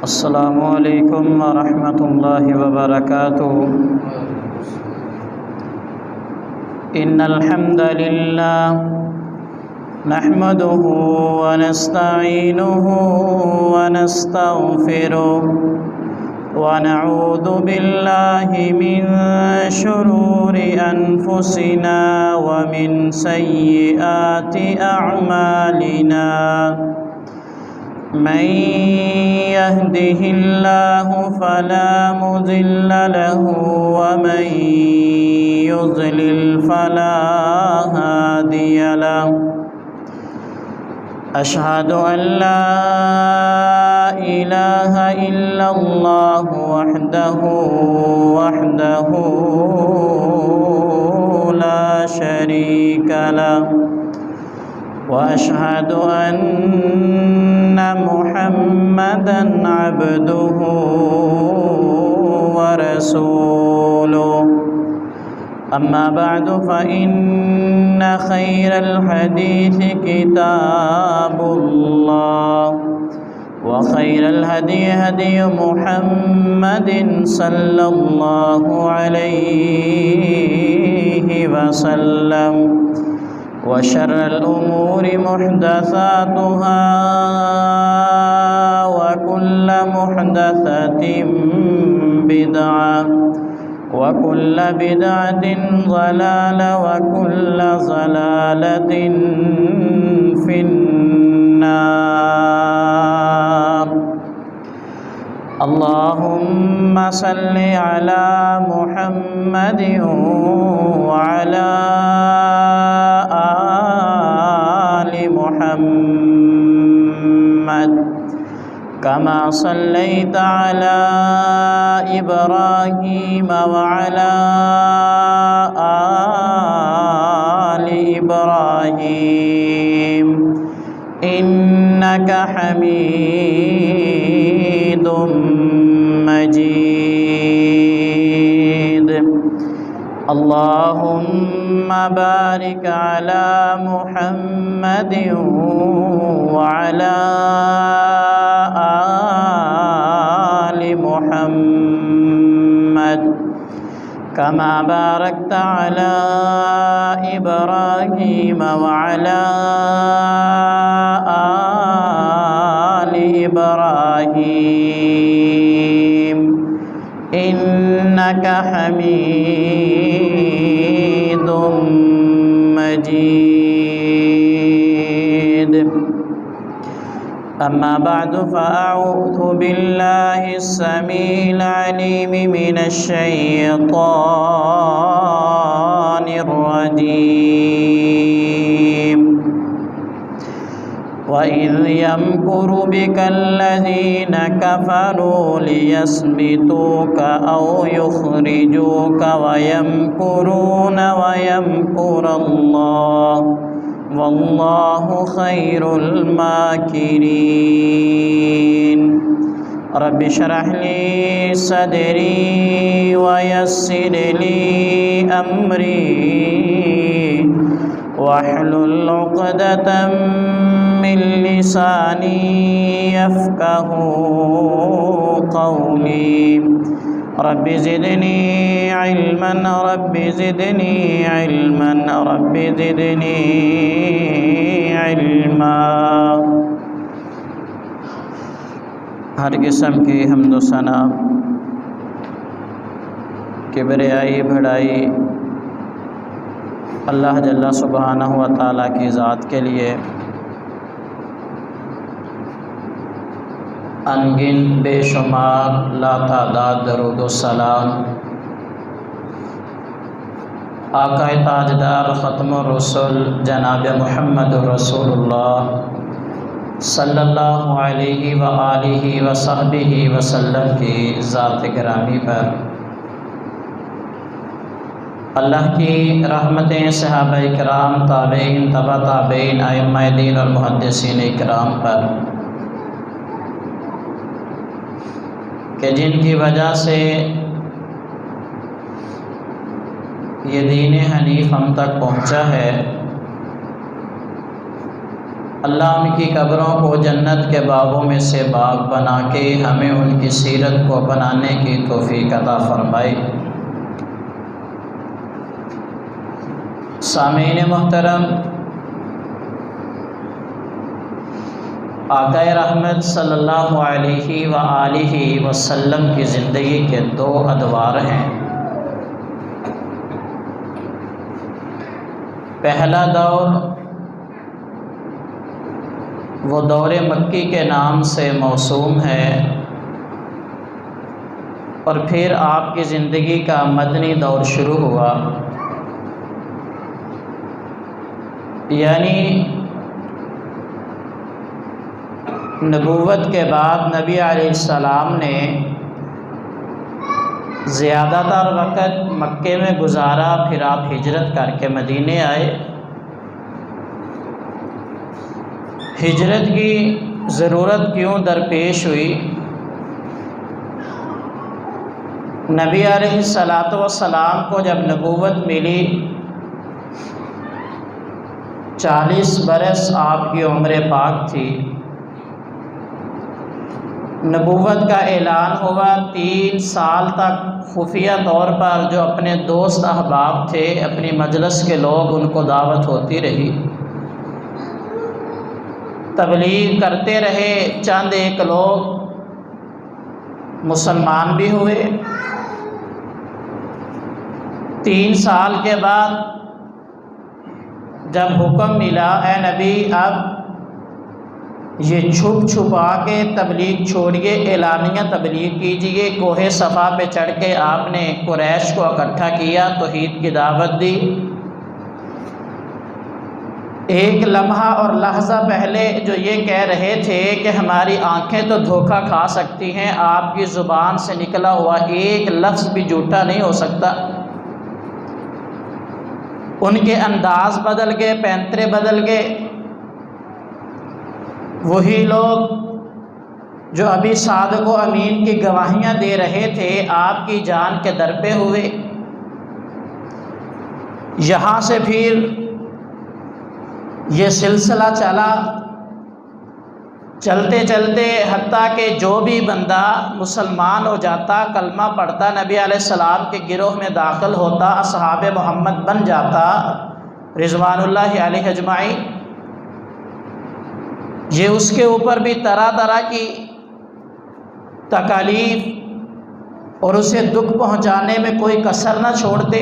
السلام علیکم ورحمۃ اللہ وبرکاتہ۔ ان الحمد للہ نحمده ونستعینه ونستغفره ونعوذ باللہ من شرور انفسنا ومن سیئات اعمالنا، من يهده الله فلا مضل له ومن يضلل فلا هادي له، أشهد أن لا إله إلا الله وحده لا شريك له، وأشهد أن محمدًا عبده ورسوله، أما بعد فإن خير الحديث كتاب الله، وخير الهدي هدي محمد صلى الله عليه وسلم، وشر الأمور محدثاتها، وكل محدثة بدعة، وكل بدعة ضلالة، وكل ضلالة في النار۔ اللهم صل على محمد وعلى آل محمد كما صليت على إبراهيم وعلى آل إبراهيم إنك حميد مجيد۔ اللهم بارك على محمد وعلى آل محمد كما باركت على إبراهيم وعلى آل إبراهيم إنك حميد مجيد۔ أما بعد فأعوذ بالله السميع العليم من الشيطان الرجيم، وَإِذْ يَمْكُرُ بِكَ الَّذِينَ كَفَرُوا لِيَثْبِتُوكَ أَوْ يُخْرِجُوكَ وَيَمْكُرُونَ وَيَمْكُرُ اللَّهُ وَاللَّهُ خَيْرُ الْمَاكِرِينَ۔ رب اشرح لي صدري ويسر لي أمري واحلل عقدة من لساني يفقهوا قولي، رب زدني علما، رب زدني علما، رب زدني علما۔ ہر قسم کی حمد و ثنا، کبریائی بڑائی اللہ جل سبحانہ و تعالیٰ کی ذات کے لیے، انگن بے شمار لا تعداد درود و سلام آقا تاجدار ختم الرسل جناب محمد رسول اللہ صلی اللہ علیہ وآلہ وصحبہ وسلم کی ذات گرامی پر، اللہ کی رحمتیں صحابہ کرام، تابعین، تبع تابعین، ائمہ دین اور محدثین اکرام پر، کہ جن کی وجہ سے یہ دین حنیف ہم تک پہنچا ہے، اللہ ان کی قبروں کو جنت کے باغوں میں سے باغ بنا کے ہمیں ان کی سیرت کو بنانے کی توفیق عطا فرمائے۔ سامعین محترم، آقا رحمت صلی اللہ علیہ وآلہ وسلم کی زندگی کے دو ادوار ہیں۔ پہلا دور وہ دور مکی کے نام سے موسوم ہے، اور پھر آپ کی زندگی کا مدنی دور شروع ہوا، یعنی نبوت کے بعد نبی علیہ السلام نے زیادہ تر وقت مکے میں گزارا، پھر آپ ہجرت کر کے مدینے آئے۔ ہجرت کی ضرورت کیوں درپیش ہوئی؟ نبی علیہ السلام کو جب نبوت ملی، 40 برس آپ کی عمر پاک تھی، نبوت کا اعلان ہوا، 3 سال تک خفیہ طور پر جو اپنے دوست احباب تھے، اپنی مجلس کے لوگ، ان کو دعوت ہوتی رہی، تبلیغ کرتے رہے، چند ایک لوگ مسلمان بھی ہوئے۔ 3 سال کے بعد جب حکم ملا، اے نبی اب یہ چھپ چھپا کے تبلیغ چھوڑیے، اعلانیہ تبلیغ کیجئے، کوہ صفا پہ چڑھ کے آپ نے قریش کو اکٹھا کیا، توحید کی دعوت دی۔ ایک لمحہ اور لحظہ پہلے جو یہ کہہ رہے تھے کہ ہماری آنکھیں تو دھوکہ کھا سکتی ہیں، آپ کی زبان سے نکلا ہوا ایک لفظ بھی جھوٹا نہیں ہو سکتا، ان کے انداز بدل گئے، پینترے بدل گئے۔ وہی لوگ جو ابھی صادق و امین کی گواہیاں دے رہے تھے، آپ کی جان کے در پہ ہوئے۔ یہاں سے پھر یہ سلسلہ چلا، چلتے چلتے حتیٰ کہ جو بھی بندہ مسلمان ہو جاتا، کلمہ پڑھتا، نبی علیہ السلام کے گروہ میں داخل ہوتا، اصحاب محمد بن جاتا رضوان اللہ علیہ اجمعین، یہ اس کے اوپر بھی طرح طرح کی تکالیف اور اسے دکھ پہنچانے میں کوئی کسر نہ چھوڑتے،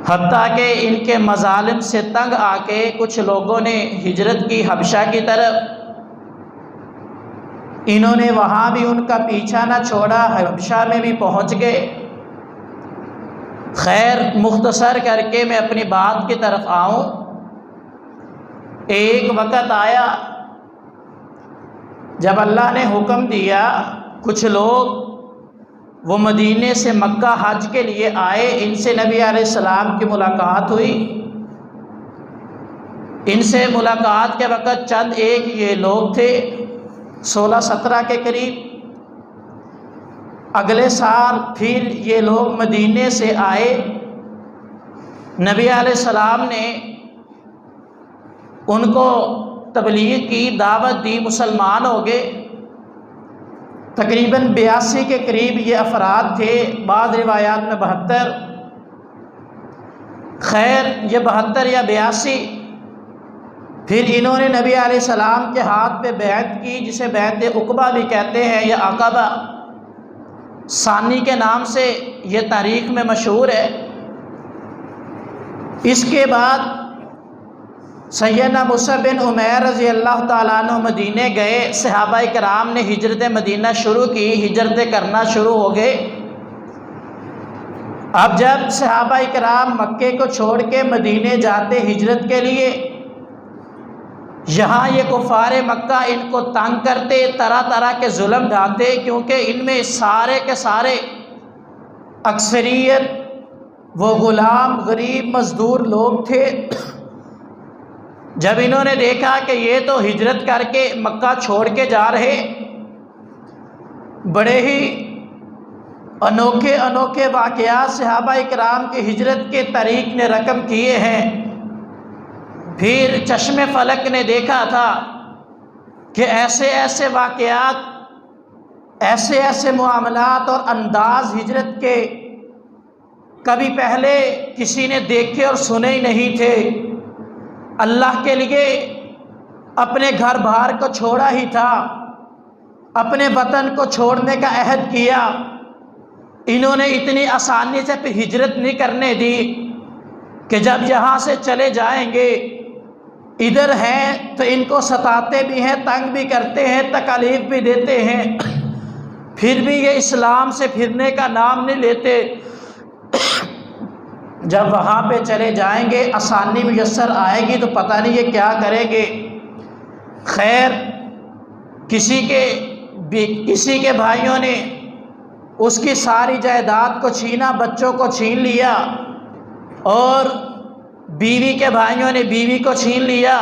حتیٰ کہ ان کے مظالم سے تنگ آ کے کچھ لوگوں نے ہجرت کی حبشہ کی طرف، انہوں نے وہاں بھی ان کا پیچھا نہ چھوڑا، حبشہ میں بھی پہنچ گئے۔ خیر، مختصر کر کے میں اپنی بات کی طرف آؤں، ایک وقت آیا جب اللہ نے حکم دیا، کچھ لوگ وہ مدینے سے مکہ حج کے لیے آئے، ان سے نبی علیہ السلام کی ملاقات ہوئی۔ ان سے ملاقات کے وقت چند ایک یہ لوگ تھے، 16-17 کے قریب۔ اگلے سال پھر یہ لوگ مدینے سے آئے، نبی علیہ السلام نے ان کو تبلیغ کی، دعوت دی، مسلمان ہو گئے۔ تقریباً 82 کے قریب یہ افراد تھے، بعض روایات میں 72۔ خیر، یہ 72 یا 82، پھر انہوں نے نبی علیہ السلام کے ہاتھ پہ بیعت کی، جسے بیعت عقبہ بھی کہتے ہیں یا عقبہ ثانی کے نام سے یہ تاریخ میں مشہور ہے۔ اس کے بعد سیدنا مصعب بن عمیر رضی اللہ تعالیٰ عنہ مدینے گئے، صحابہ کرام نے ہجرت مدینہ شروع کی، ہجرتیں کرنا شروع ہو گئے۔ اب جب صحابہ کرام مکے کو چھوڑ کے مدینے جاتے ہجرت کے لیے، یہاں یہ کفار مکہ ان کو تنگ کرتے، طرح طرح کے ظلم ڈھاتے، کیونکہ ان میں سارے کے سارے اکثریت وہ غلام غریب مزدور لوگ تھے۔ جب انہوں نے دیکھا کہ یہ تو ہجرت کر کے مکہ چھوڑ کے جا رہے، بڑے ہی انوکھے انوکھے واقعات صحابہ کرام کی ہجرت کے طریق نے رقم کیے ہیں، پھر چشم فلک نے دیکھا تھا کہ ایسے ایسے واقعات، ایسے ایسے معاملات اور انداز ہجرت کے کبھی پہلے کسی نے دیکھے اور سنے ہی نہیں تھے۔ اللہ کے لیے اپنے گھر بار کو چھوڑا ہی تھا، اپنے وطن کو چھوڑنے کا عہد کیا۔ انہوں نے اتنی آسانی سے پھر ہجرت نہیں کرنے دی کہ جب یہاں سے چلے جائیں گے، ادھر ہیں تو ان کو ستاتے بھی ہیں، تنگ بھی کرتے ہیں، تکالیف بھی دیتے ہیں، پھر بھی یہ اسلام سے پھرنے کا نام نہیں لیتے۔ جب وہاں پہ چلے جائیں گے، آسانی میسر آئے گی تو پتہ نہیں یہ کیا کریں گے۔ خیر، کسی کے بھائیوں نے اس کی ساری جائیداد کو چھینا، بچوں کو چھین لیا، اور بیوی کے بھائیوں نے بیوی کو چھین لیا۔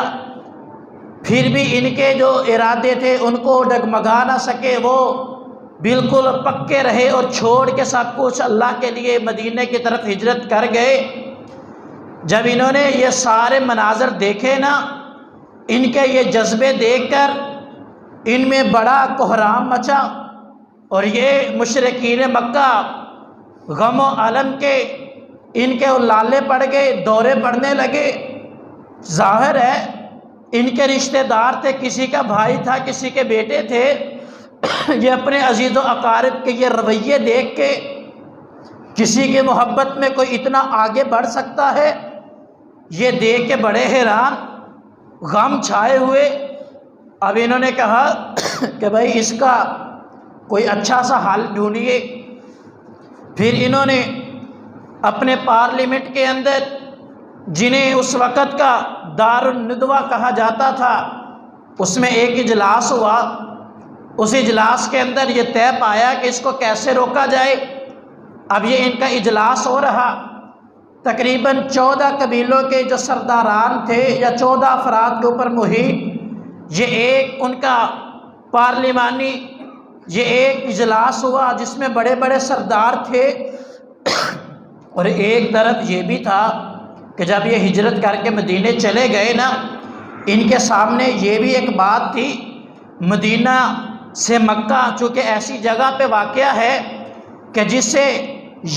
پھر بھی ان کے جو ارادے تھے ان کو ڈگمگا نہ سکے، وہ بالکل پکے رہے اور چھوڑ کے سب کچھ اللہ کے لیے مدینے کی طرف ہجرت کر گئے۔ جب انہوں نے یہ سارے مناظر دیکھے نا، ان کے یہ جذبے دیکھ کر ان میں بڑا کوہرام مچا، اور یہ مشرکین مکہ غم و علم کے ان کے لالے پڑ گئے، دورے پڑنے لگے۔ ظاہر ہے ان کے رشتہ دار تھے، کسی کا بھائی تھا، کسی کے بیٹے تھے۔ یہ اپنے عزیز و اقارب کے یہ رویے دیکھ کے کسی کی محبت میں کوئی اتنا آگے بڑھ سکتا ہے، یہ دیکھ کے بڑے حیران، غم چھائے ہوئے۔ اب انہوں نے کہا کہ بھائی اس کا کوئی اچھا سا حل ڈھونڈیے۔ پھر انہوں نے اپنے پارلیمنٹ کے اندر، جنہیں اس وقت کا دار الندوہ کہا جاتا تھا، اس میں ایک اجلاس ہوا۔ اس اجلاس کے اندر یہ طے پایا کہ اس کو کیسے روکا جائے۔ اب یہ ان کا اجلاس ہو رہا، تقریباً 14 قبیلوں کے جو سرداران تھے، یا 14 افراد کے اوپر محیط یہ ایک ان کا پارلیمانی یہ ایک اجلاس ہوا، جس میں بڑے بڑے سردار تھے۔ اور ایک طرف یہ بھی تھا کہ جب یہ ہجرت کر کے مدینے چلے گئے نا، ان کے سامنے یہ بھی ایک بات تھی، مدینہ سے مکہ چونکہ ایسی جگہ پہ واقع ہے کہ جس سے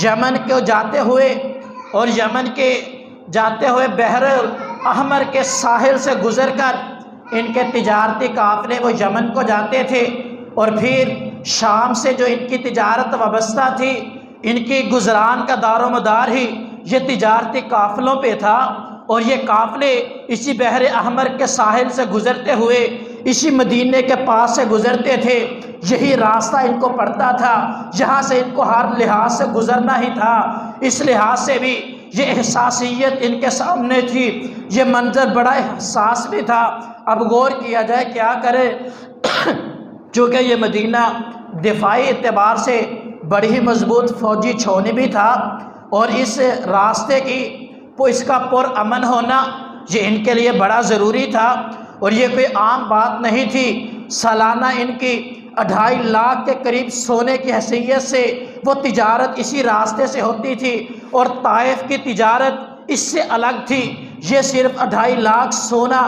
یمن کو جاتے ہوئے اور یمن کے جاتے ہوئے بحر الاحمر کے ساحل سے گزر کر ان کے تجارتی قافلے وہ یمن کو جاتے تھے، اور پھر شام سے جو ان کی تجارت وابستہ تھی، ان کی گزران کا دار و مدار ہی یہ تجارتی قافلوں پہ تھا، اور یہ قافلے اسی بحر احمر کے ساحل سے گزرتے ہوئے اسی مدینے کے پاس سے گزرتے تھے۔ یہی راستہ ان کو پڑتا تھا، یہاں سے ان کو ہر لحاظ سے گزرنا ہی تھا۔ اس لحاظ سے بھی یہ احساسیت ان کے سامنے تھی، یہ منظر بڑا حساس بھی تھا۔ اب غور کیا جائے کیا کرے، چونکہ یہ مدینہ دفاعی اعتبار سے بڑی ہی مضبوط فوجی چھاؤنی بھی تھا، اور اس راستے کی اس کا پر امن ہونا یہ ان کے لیے بڑا ضروری تھا، اور یہ کوئی عام بات نہیں تھی۔ سالانہ ان کی 2.5 لاکھ کے قریب سونے کی حیثیت سے وہ تجارت اسی راستے سے ہوتی تھی، اور طائف کی تجارت اس سے الگ تھی۔ یہ صرف 2.5 لاکھ سونا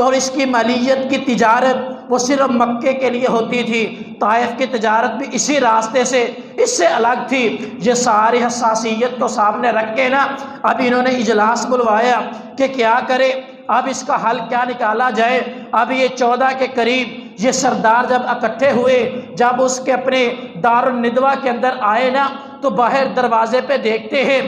اور اس کی مالیت کی تجارت وہ صرف مکے کے لیے ہوتی تھی، طائف کی تجارت بھی اسی راستے سے اس سے الگ تھی۔ یہ ساری حساسیت کو سامنے رکھ کے نا اب انہوں نے اجلاس بلوایا کہ کیا کرے، اب اس کا حل کیا نکالا جائے۔ اب یہ 14 کے قریب یہ سردار جب اکٹھے ہوئے، جب اس کے اپنے دار الندوہ کے اندر آئے نا، تو باہر دروازے پہ دیکھتے ہیں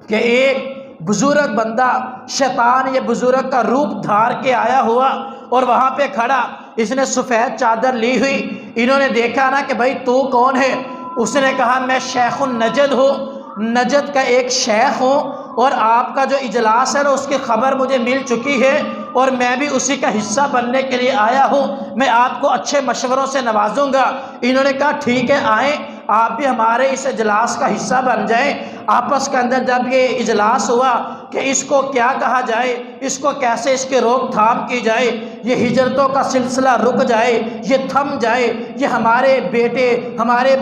کہ ایک بزرگ بندہ، شیطان یہ بزرگ کا روپ دھار کے آیا ہوا اور وہاں پہ کھڑا، اس نے سفید چادر لی ہوئی۔ انہوں نے دیکھا نا کہ بھائی تو کون ہے؟ اس نے کہا میں شیخ النجد ہوں، نجد کا ایک شیخ ہوں، اور آپ کا جو اجلاس ہے نا اس کی خبر مجھے مل چکی ہے، اور میں بھی اسی کا حصہ بننے کے لیے آیا ہوں، میں آپ کو اچھے مشوروں سے نوازوں گا۔ انہوں نے کہا ٹھیک ہے، آئیں آپ بھی ہمارے اس اجلاس کا حصہ بن جائیں۔ آپس کے اندر جب یہ اجلاس ہوا کہ اس کو کیا کہا جائے، اس کو کیسے اس کے روک تھام کی جائے، یہ ہجرتوں کا سلسلہ رک جائے، یہ تھم جائے، یہ ہمارے بیٹے، ہمارے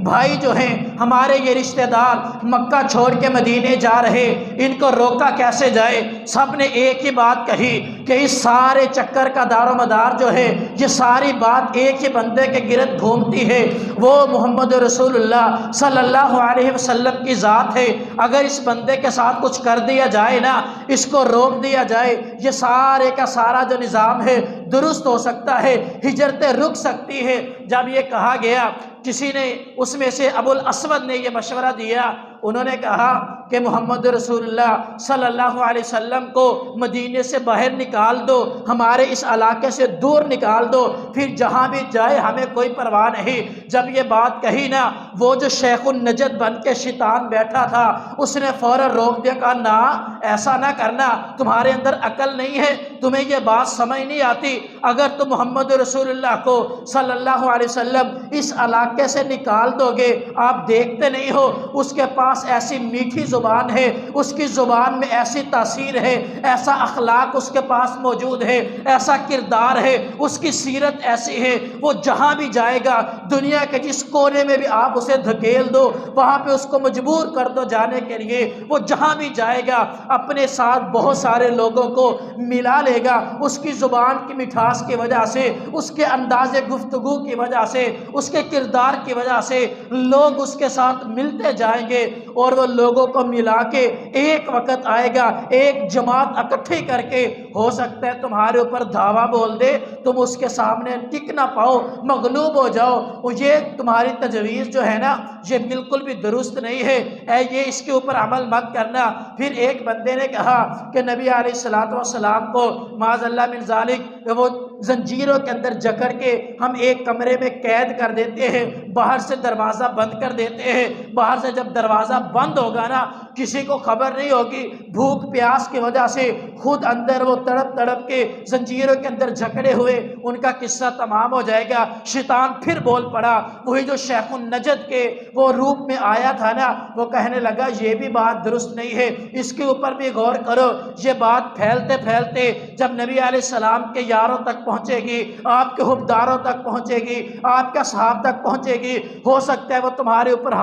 بھائی جو ہیں، ہمارے یہ رشتہ دار مکہ چھوڑ کے مدینے جا رہے، ان کو روکا کیسے جائے۔ سب نے ایک ہی بات کہی کہ اس سارے چکر کا دار و مدار جو ہے، یہ ساری بات ایک ہی بندے کے گرد گھومتی ہے، وہ محمد رسول اللہ صلی اللہ علیہ وسلم کی ذات ہے۔ اگر اس بندے کے ساتھ کچھ کر دیا جائے نا، اس کو روک دیا جائے، یہ سارے کا سارا جو نظام ہے درست ہو سکتا ہے، ہجرتیں رک سکتی ہے۔ جب یہ کہا گیا، کسی نے اس میں سے ابو الاسود نے یہ مشورہ دیا، انہوں نے کہا کہ محمد رسول اللہ صلی اللہ علیہ وسلم کو مدینے سے باہر نکال دو، ہمارے اس علاقے سے دور نکال دو، پھر جہاں بھی جائے ہمیں کوئی پرواہ نہیں۔ جب یہ بات کہی نا، وہ جو شیخ النجد بن کے شیطان بیٹھا تھا، اس نے فوراً روک دیا، کہا نہ، ایسا نہ کرنا، تمہارے اندر عقل نہیں ہے، تمہیں یہ بات سمجھ نہیں آتی۔ اگر تم محمد رسول اللہ کو صلی اللہ علیہ وسلم اس علاقے سے نکال دو گے، آپ دیکھتے نہیں ہو اس کے پاس ایسی میٹھی زبان ہے، اس کی زبان میں ایسی تاثیر ہے، ایسا اخلاق اس کے پاس موجود ہے، ایسا کردار ہے، اس کی سیرت ایسی ہے، وہ جہاں بھی جائے گا، دنیا کے جس کونے میں بھی آپ اسے دھکیل دو، وہاں پہ اس کو مجبور کر دو جانے کے لیے، وہ جہاں بھی جائے گا اپنے ساتھ بہت سارے لوگوں کو ملا لے گا۔ اس کی زبان کی مٹھاس کی وجہ سے، اس کے انداز گفتگو کی وجہ سے، اس کے کردار کی وجہ سے لوگ اس کے ساتھ ملتے جائیں گے، اور وہ لوگوں کو ملا کے ایک وقت آئے گا، ایک جماعت اکٹھی کر کے، ہو سکتا ہے تمہارے اوپر دھاوا بول دے، تم اس کے سامنے ٹک نہ پاؤ، مغلوب ہو جاؤ۔ اور یہ تمہاری تجویز جو ہے نا، یہ بالکل بھی درست نہیں ہے، یہ اس کے اوپر عمل مت کرنا۔ پھر ایک بندے نے کہا کہ نبی علیہ الصلوۃ والسلام کو معاذ اللہ من ذالک وہ زنجیروں کے اندر جکڑ کے ہم ایک کمرے میں قید کر دیتے ہیں، باہر سے دروازہ بند کر دیتے ہیں، باہر سے جب دروازہ بند ہوگا نا، کسی کو خبر نہیں ہوگی، بھوک پیاس کی وجہ سے خود اندر وہ تڑپ تڑپ کے زنجیروں کے اندر جکڑے ہوئے، ان کا قصہ تمام ہو جائے گا۔ شیطان پھر بول پڑا، وہی جو شیخ النجد کے وہ روپ میں آیا تھا نا، وہ کہنے لگا یہ بھی بات درست نہیں ہے، اس کے اوپر بھی غور کرو۔ یہ بات پھیلتے پھیلتے جب نبی علیہ السلام کے یاروں تک پہنچے گی، آپ کے حبداروں تک پہنچے گی، آپ کے صحاب تک پہنچے گی، ہو سکتا ہے وہ تمہارے اوپر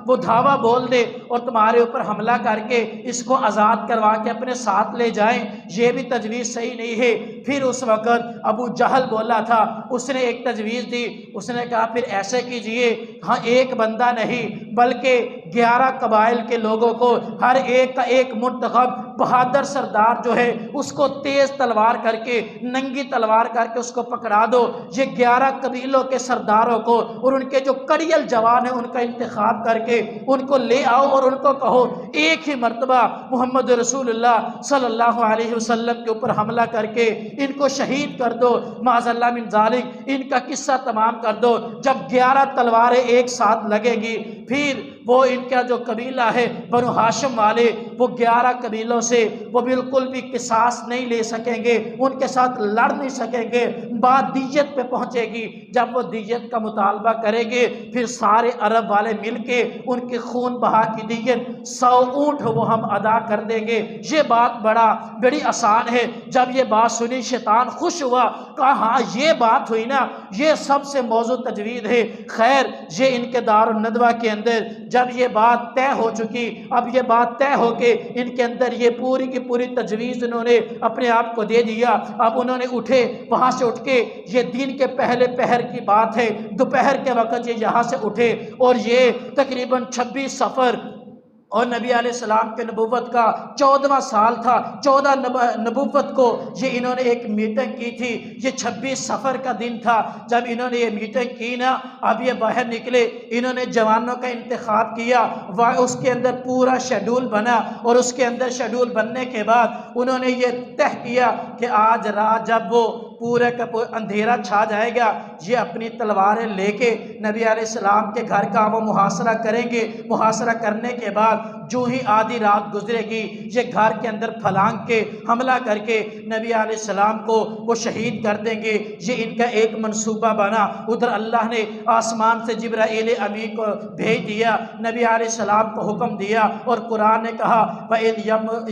وہ دھاوا بول دے اور تمہارے اوپر حملہ کر کے اس کو آزاد کروا کے اپنے ساتھ لے جائیں، یہ بھی تجویز صحیح نہیں ہے۔ پھر اس وقت ابو جہل بولا تھا، اس نے ایک تجویز دی، اس نے کہا پھر ایسے کیجئے، ہاں ایک بندہ نہیں بلکہ 11 قبائل کے لوگوں کو، ہر ایک کا ایک منتخب بہادر سردار جو ہے اس کو تیز تلوار کر کے، ننگی تلوار کر کے اس کو پکڑا دو۔ یہ 11 قبیلوں کے سرداروں کو اور ان کے جو کڑیل جوان ہیں ان کا انتخاب کر کے ان کو لے آؤ اور ان کو کہو ایک ہی مرتبہ محمد رسول اللہ صلی اللہ علیہ وسلم کے اوپر حملہ کر کے ان کو شہید کر دو، معاذ اللہ من ذالک، ان کا قصہ تمام کر دو۔ جب 11 تلواریں ایک ساتھ لگے گی، پھر وہ ان کا جو قبیلہ ہے بنو ہاشم والے، وہ 11 قبیلوں سے وہ بالکل بھی قصاص نہیں لے سکیں گے، ان کے ساتھ لڑ نہیں سکیں گے، بات دیت پہ پہنچے گی۔ جب وہ دیت کا مطالبہ کریں گے، پھر سارے عرب والے مل کے ان کے خون بہا کی دیت 100 اونٹ وہ ہم ادا کر دیں گے۔ یہ بات بڑی آسان ہے۔ جب یہ بات سنی شیطان خوش ہوا، کہا ہاں یہ بات ہوئی نا، یہ سب سے موضوع تجوید ہے۔ خیر، یہ ان کے دار الندوہ کے اندر جب یہ بات طے ہو چکی، اب یہ بات طے ہو کے ان کے اندر یہ پوری کی پوری تجویز انہوں نے اپنے آپ کو دے دیا۔ اب انہوں نے اٹھے، وہاں سے اٹھ کے، یہ دن کے پہلے پہر کی بات ہے، دوپہر کے وقت یہ یہاں سے اٹھے اور یہ تقریباً 26 صفر اور نبی علیہ السلام کے نبوت کا 14واں سال تھا، 14 نبوت کو یہ انہوں نے ایک میٹنگ کی تھی۔ یہ 26 صفر کا دن تھا جب انہوں نے یہ میٹنگ کی نا، اب یہ باہر نکلے، انہوں نے جوانوں کا انتخاب کیا، اس کے اندر پورا شیڈول بنا، اور اس کے اندر شیڈول بننے کے بعد انہوں نے یہ طے کیا کہ آج رات جب وہ پورے کا پورا اندھیرا چھا جائے گا، یہ اپنی تلواریں لے کے نبی علیہ السلام کے گھر کا وہ محاصرہ کریں گے۔ محاصرہ کرنے کے بعد جو ہی آدھی رات گزرے گی یہ گھر کے اندر پھلانگ کے حملہ کر کے نبی علیہ السلام کو وہ شہید کر دیں گے۔ یہ ان کا ایک منصوبہ بنا۔ ادھر اللہ نے آسمان سے جبرائیل امین کو بھیج دیا، نبی علیہ السلام کو حکم دیا، اور قرآن نے کہا وَإِذْ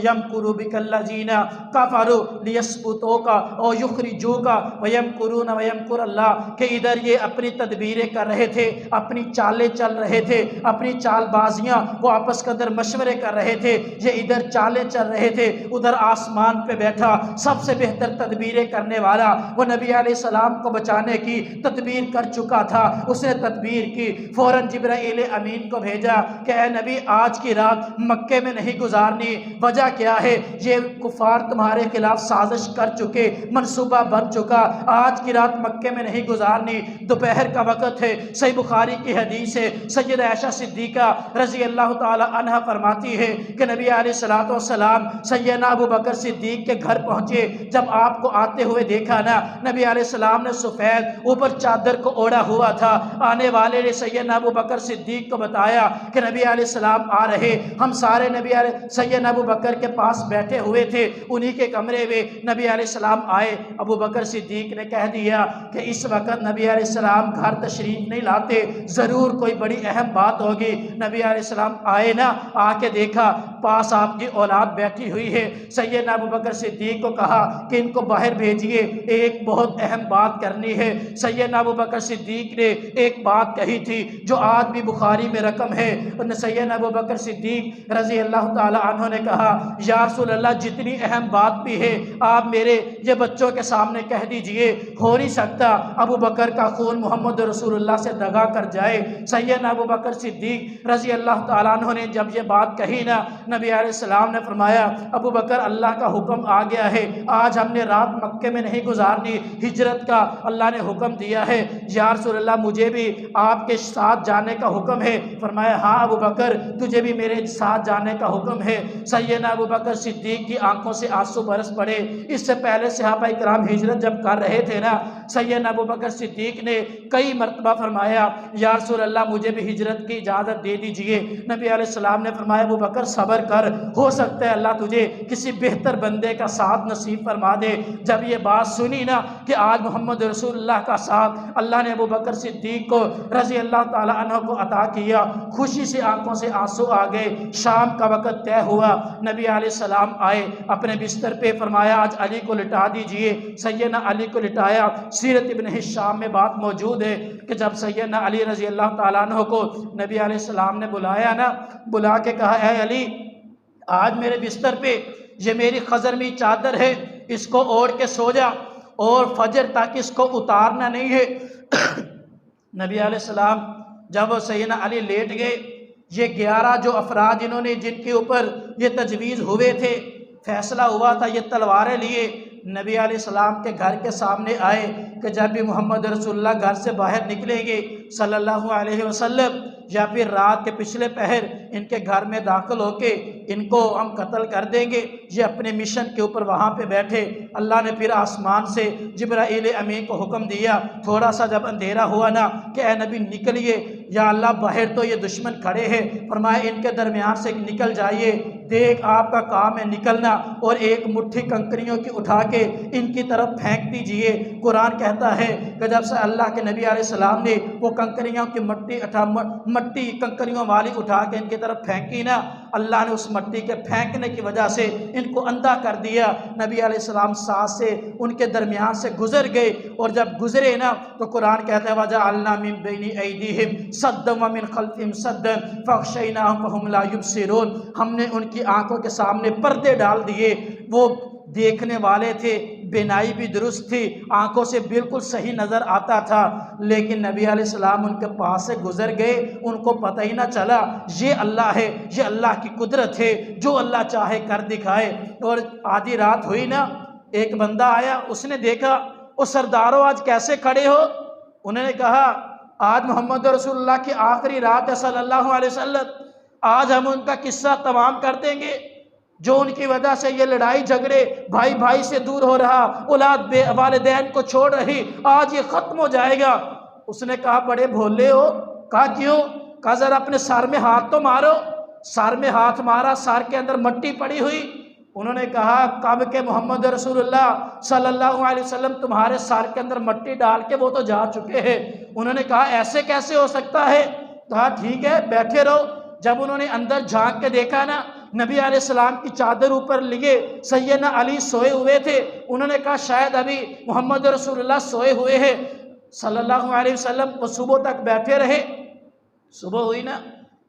يَمْكُرُ بِكَ الَّذِينَ كَفَرُوا لِيَثْبِتُوكَ أَوْ يُخْرِجُوكَ وَيَمْكُرُونَ وَيَمْكُرُ اللَّهُ، کہ ادھر یہ اپنی تدبیریں کر رہے تھے، اپنی چالیں چل رہے تھے، اپنی چال بازیاں وہ آپس کے اندر مشورے کر رہے تھے، یہ ادھر چالیں چل رہے تھے، ادھر آسمان پہ بیٹھا سب سے بہتر تدبیریں کرنے والا وہ نبی علیہ السلام کو بچانے کی تدبیر کر چکا تھا۔ اس نے تدبیر کی، فوراً جبرائیل امین کو بھیجا کہ اے نبی آج کی رات مکے میں نہیں گزارنی۔ وجہ کیا ہے؟ یہ کفار تمہارے خلاف سازش کر چکے، منصوبہ بن چکا، آج کی رات مکے میں نہیں گزارنی۔ دوپہر کا وقت ہے، صحیح بخاری کی حدیث ہے، سیدہ عائشہ صدیقہ رضی اللہ تعالی عنہ فرماتی ہے کہ نبی علیہ السلام سیدنا ابو بکر صدیق کے گھر پہنچے، جب آپ کو آتے ہوئے دیکھا نا، نبی علیہ السلام نے سفید اوپر چادر کو اوڑھا ہوا تھا۔ آنے والے نے سیدنا ابو بکر صدیق کو بتایا کہ نبی علیہ السلام آ رہے، ہم سارے سیدنا ابو بکر کے پاس بیٹھے ہوئے تھے، انہی کے کمرے میں نبی علیہ السلام آئے۔ ابو بکر صدیق نے کہہ دیا کہ اس وقت نبی علیہ السلام گھر تشریف نہیں لاتے، ضرور کوئی بڑی اہم بات ہوگی۔ نبی علیہ السلام آئے نا، آ کے دیکھا پاس آپ کی اولاد بیٹھی ہوئی ہے۔ سیدنا ابو بکر صدیق کو کہا کہ ان کو باہر بھیجئے، ایک بہت اہم بات کرنی ہے۔ سیدنا ابو بکر صدیق نے ایک بات کہی تھی جو آج بھی بخاری میں رقم ہے۔ سیدنا ابو بکر صدیق رضی اللہ تعالی عنہ نے کہا یا رسول اللہ جتنی اہم بات بھی ہے آپ میرے یہ بچوں کے سامنے کہہ دیجئے، ہو نہیں سکتا ابو بکر کا خون محمد رسول اللہ سے دغا کر جائے۔ سیدنا ابو بکر صدیق رضی اللہ تعالیٰ عنہ نے جب یہ بات کہی نا، نبی علیہ السلام نے فرمایا ابو بکر اللہ کا حکم آ گیا ہے، آج ہم نے رات مکے میں نہیں گزارنی، ہجرت کا اللہ نے حکم دیا ہے۔ یا رسول اللہ مجھے بھی آپ کے ساتھ جانے کا حکم ہے۔ فرمایا ہاں ابو بکر تجھے بھی میرے ساتھ جانے کا حکم ہے۔ سیدنا ابو بکر صدیق کی آنکھوں سے آنسو برس پڑے۔ اس سے پہلے صحابہ کرام ہجرت جب کر رہے تھے نا، سیدنا ابو بکر صدیق نے کئی مرتبہ فرمایا یا رسول اللہ مجھے بھی ہجرت کی اجازت دے دیجئے۔ نبی علیہ السلام نے فرمایا ابو بکر صبر کر، ہو سکتا ہے اللہ تجھے کسی بہتر بندے کا ساتھ نصیب فرما دے۔ جب یہ بات سنی نا کہ آج محمد رسول اللہ کا ساتھ اللہ نے ابو بکر صدیق کو رضی اللہ تعالی عنہ کو عطا کیا، خوشی سے آنکھوں سے آنسو آ گئے۔ شام کا وقت طے ہوا، نبی علیہ السلام آئے اپنے بستر پہ، فرمایا آج علی کو لٹا دیجئے۔ سیدنا علی کو لٹایا۔ سیرت ابن ہشام میں بات موجود ہے کہ جب سیدنا علی رضی اللہ تعالیٰ عنہ کو نبی علیہ السلام نے بلایا نا، بلا کے کہا اے علی آج میرے بستر پہ یہ میری خضرمی چادر ہے، اس کو اوڑھ کے سو جا، اور فجر تک اس کو اتارنا نہیں ہے۔ نبی علیہ السلام جب وہ سیدنا علی لیٹ گئے، یہ 11 جو افراد جن کے اوپر یہ تجویز ہوئے تھے، فیصلہ ہوا تھا، یہ تلواریں لیے نبی علیہ السلام کے گھر کے سامنے آئے کہ جب بھی محمد رسول اللہ گھر سے باہر نکلیں گے صلی اللہ علیہ وسلم، یا پھر رات کے پچھلے پہر ان کے گھر میں داخل ہو کے ان کو ہم قتل کر دیں گے۔ یہ اپنے مشن کے اوپر وہاں پہ بیٹھے۔ اللہ نے پھر آسمان سے جبرائیل امین کو حکم دیا، تھوڑا سا جب اندھیرا ہوا نا کہ اے نبی نکلیے، یا اللہ باہر تو یہ دشمن کھڑے ہیں، فرمایا ان کے درمیان سے نکل جائیے، دیکھ آپ کا کام ہے نکلنا، اور ایک مٹھی کنکریوں کی اٹھا کے ان کی طرف پھینک دیجئے۔ قرآن کہتا ہے کہ جب سے اللہ کے نبی علیہ السلام نے وہ کنکریوں کی مٹی کنکریوں والی اٹھا کے ان کی طرف پھینکی نا، اللہ نے اس مٹی کے پھینکنے کی وجہ سے ان کو اندھا کر دیا۔ نبی علیہ السلام ساتھ سے ان کے درمیان سے گزر گئے، اور جب گزرے نا تو قرآن کہتا ہے وَجَعَلْنَا مِن بَيْنِ أَيْدِيهِمْ سَدًّا وَمِنْ خَلْفِهِمْ سَدًّا فَأَغْشَيْنَاهُمْ فَهُمْ لَا يُبْصِرُونَ، ہم نے ان کی آنکھوں کے سامنے پردے ڈال دیے۔ وہ دیکھنے والے تھے، بینائی بھی درست تھی، آنکھوں سے بالکل صحیح نظر آتا تھا، لیکن نبی علیہ السلام ان کے پاس سے گزر گئے، ان کو پتہ ہی نہ چلا یہ اللہ ہے، یہ اللہ کی قدرت ہے، جو اللہ چاہے کر دکھائے۔ اور آدھی رات ہوئی نا، ایک بندہ آیا، اس نے دیکھا او سرداروں آج کیسے کھڑے ہو؟ انہوں نے کہا آج محمد رسول اللہ کی آخری رات ہے صلی اللہ علیہ وسلم، آج ہم ان کا قصہ تمام کر دیں گے، جو ان کی وجہ سے یہ لڑائی جھگڑے، بھائی بھائی سے دور ہو رہا، اولاد والدین کو چھوڑ رہی، آج یہ ختم ہو جائے گا۔ اس نے کہا بڑے بھولے ہو؟ کہا کیوں؟ کہا ذرا اپنے سر میں ہاتھ تو مارو۔ سر میں ہاتھ مارا، سر کے اندر مٹی پڑی ہوئی۔ انہوں نے کہا کب کہ محمد رسول اللہ صلی اللہ علیہ وسلم تمہارے سر کے اندر مٹی ڈال کے وہ تو جا چکے ہیں۔ انہوں نے کہا ایسے کیسے ہو سکتا ہے؟ کہا ٹھیک ہے بیٹھے رہو۔ جب انہوں نے اندر جھانک کے دیکھا نا، نبی علیہ السلام کی چادر اوپر لیے سیدنا علی سوئے ہوئے تھے۔ انہوں نے کہا شاید ابھی محمد رسول اللہ سوئے ہوئے ہیں صلی اللہ علیہ وسلم، وہ صبح تک بیٹھے رہے۔ صبح ہوئی نا،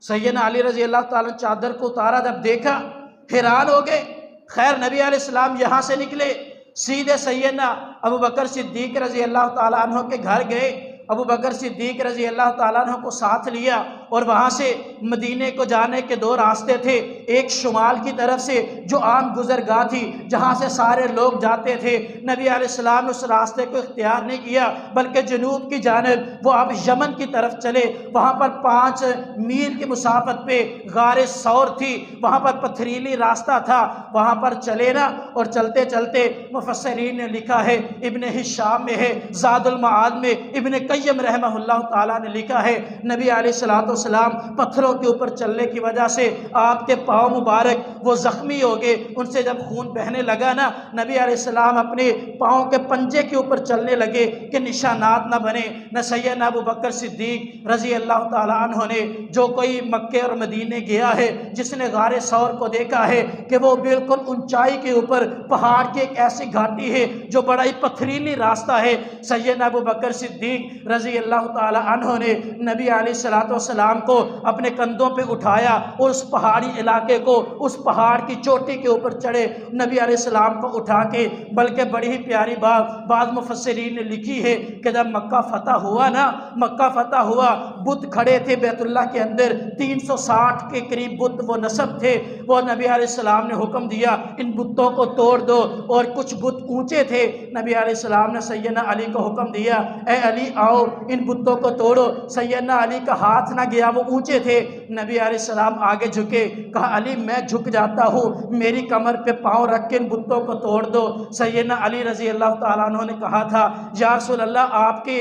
سیدنا علی رضی اللہ تعالیٰ چادر کو اتارا، جب دیکھا حیران ہو گئے۔ خیر نبی علیہ السلام یہاں سے نکلے، سیدھے سیدنا ابو بکر صدیق رضی اللہ تعالیٰ عنہ کے گھر گئے۔ ابو بکر صدیق رضی اللہ تعالیٰ عنہ کو ساتھ لیا اور وہاں سے مدینے کو جانے کے دو راستے تھے، ایک شمال کی طرف سے جو عام گزرگاہ تھی جہاں سے سارے لوگ جاتے تھے، نبی علیہ السلام نے اس راستے کو اختیار نہیں کیا بلکہ جنوب کی جانب وہ اب یمن کی طرف چلے۔ وہاں پر 5 میل کی مسافت پہ غار ثور تھی، وہاں پر پتھریلی راستہ تھا، وہاں پر چلے نا، اور چلتے چلتے مفسرین نے لکھا ہے، ابن ہشام میں ہے، زاد المعاد میں ابن قیم رحمہ اللہ تعالیٰ نے لکھا ہے، نبی علیہ السلام پتھروں کے اوپر چلنے کی وجہ سے آپ کے پاؤں مبارک وہ زخمی ہو گئے، ان سے جب خون بہنے لگا نا، نبی علیہ السلام اپنے پاؤں کے پنجے کے اوپر چلنے لگے کہ نشانات نہ بنے۔ نہ سیدنا ابو بکر صدیق رضی اللہ تعالیٰ عنہ نے، جو کوئی مکے اور مدینے گیا ہے، جس نے غار ثور کو دیکھا ہے کہ وہ بالکل اونچائی کے اوپر پہاڑ کی ایک ایسی گھاٹی ہے جو بڑا ہی پتھریلی راستہ ہے، سیدنا ابو بکر صدیق رضی اللہ تعالی عنہ نے نبی علیہ السلام کو اپنے کندھوں پہ اٹھایا اور اس پہاڑی علاقے کو، اس پہاڑ کی چوٹی کے اوپر چڑھے نبی علیہ السلام کو اٹھا کے۔ بلکہ بڑی ہی پیاری بات بعض مفسرین نے لکھی ہے کہ جب مکہ فتح ہوا نا، مکہ فتح ہوا، بت کھڑے تھے بیت اللہ کے اندر، 360 کے قریب بت وہ نصب تھے، وہ نبی علیہ السلام نے حکم دیا ان بتوں کو توڑ دو، اور کچھ بت اونچے تھے، نبی علیہ السلام نے سیدنا علی کو حکم دیا اے علی آؤ ان بتوں کو توڑو۔ سیدنا علی کا ہاتھ نہ گیا، وہ اونچے تھے، نبی علیہ السلام آگے جھکے، کہا علی میں جھک جاتا ہوں، میری کمر پہ پاؤں رکھ کے ان بتوں کو توڑ دو۔ سیدنا علی رضی اللہ تعالیٰ عنہ نے کہا تھا یا رسول اللہ آپ کے